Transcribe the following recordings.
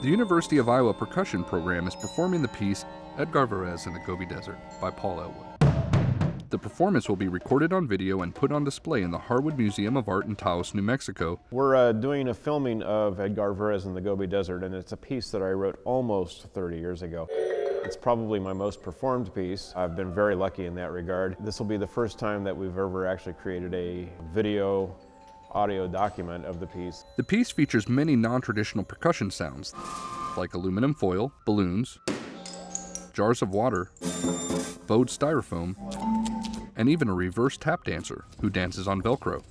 The University of Iowa percussion program is performing the piece Edgard Vaerse in the Gobi Desert by Paul Elwood. The performance will be recorded on video and put on display in the Harwood Museum of Art in Taos, New Mexico. We're doing a filming of Edgard Vaerse in the Gobi Desert, and it's a piece that I wrote almost 30 years ago. It's probably my most performed piece. I've been very lucky in that regard. This will be the first time that we've ever actually created a video audio document of the piece. The piece features many non-traditional percussion sounds, like aluminum foil, balloons, jars of water, bowed styrofoam, and even a reverse tap dancer who dances on Velcro.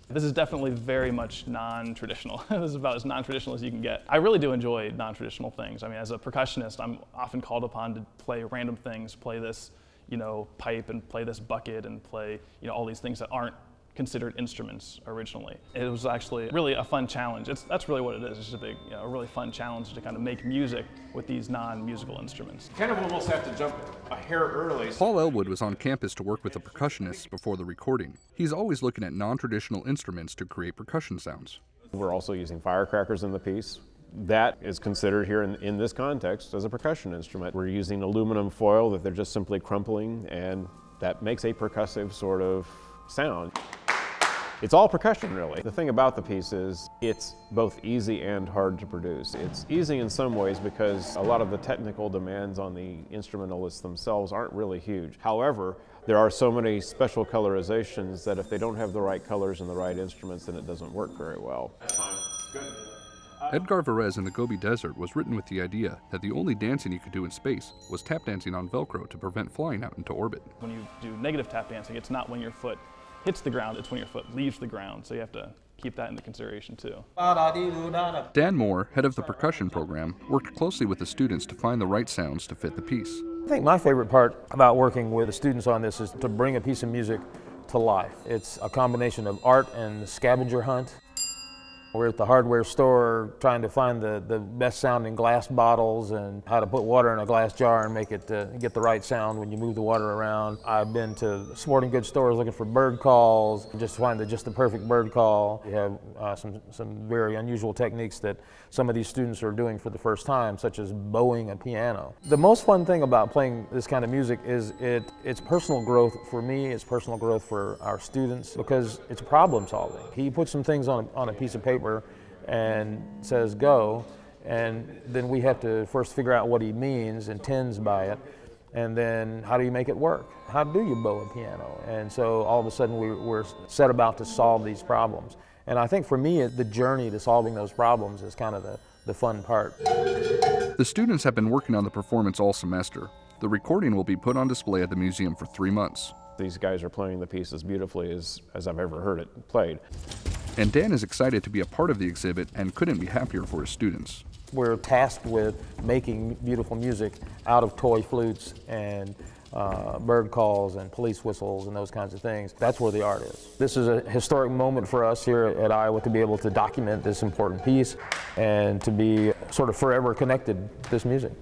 This is definitely very much non-traditional. This is about as non-traditional as you can get. I really do enjoy non-traditional things. I mean, as a percussionist, I'm often called upon to play random things, play this, pipe and play this bucket and play, all these things that aren't considered instruments originally. It was actually really a fun challenge. That's really what it is. It's just a big, a really fun challenge to kind of make music with these non-musical instruments. Kind of almost have to jump a hair early. Paul Elwood was on campus to work with the percussionists before the recording. He's always looking at non-traditional instruments to create percussion sounds. We're also using firecrackers in the piece. That is considered here in this context as a percussion instrument. We're using aluminum foil that they're just simply crumpling, and that makes a percussive sort of sound. It's all percussion, really. The thing about the piece is it's both easy and hard to produce. It's easy in some ways because a lot of the technical demands on the instrumentalists themselves aren't really huge. However, there are so many special colorizations that if they don't have the right colors and the right instruments, then it doesn't work very well. That's fine. Good. Edgard Vaerse in the Gobi Desert was written with the idea that the only dancing you could do in space was tap dancing on Velcro to prevent flying out into orbit. When you do negative tap dancing, it's not when your foot hits the ground, it's when your foot leaves the ground, so you have to keep that into consideration too. Dan Moore, head of the percussion program, worked closely with the students to find the right sounds to fit the piece. I think my favorite part about working with the students on this is to bring a piece of music to life. It's a combination of art and the scavenger hunt. We're at the hardware store trying to find the best sounding glass bottles and how to put water in a glass jar and make it get the right sound when you move the water around. I've been to sporting goods stores looking for bird calls, just to find just the perfect bird call. We have some very unusual techniques that some of these students are doing for the first time, such as bowing a piano. The most fun thing about playing this kind of music is it's personal growth for me, it's personal growth for our students, because it's problem solving. He puts some things on a piece of paper and says go, and then we have to first figure out what he means, intends by it, and then how do you make it work? How do you bow a piano? And so all of a sudden we're set about to solve these problems. And I think for me, the journey to solving those problems is kind of the fun part. The students have been working on the performance all semester. The recording will be put on display at the museum for 3 months. These guys are playing the piece as beautifully as I've ever heard it played. And Dan is excited to be a part of the exhibit and couldn't be happier for his students. We're tasked with making beautiful music out of toy flutes and bird calls and police whistles and those kinds of things. That's where the art is. This is a historic moment for us here at Iowa to be able to document this important piece and to be sort of forever connected to this music.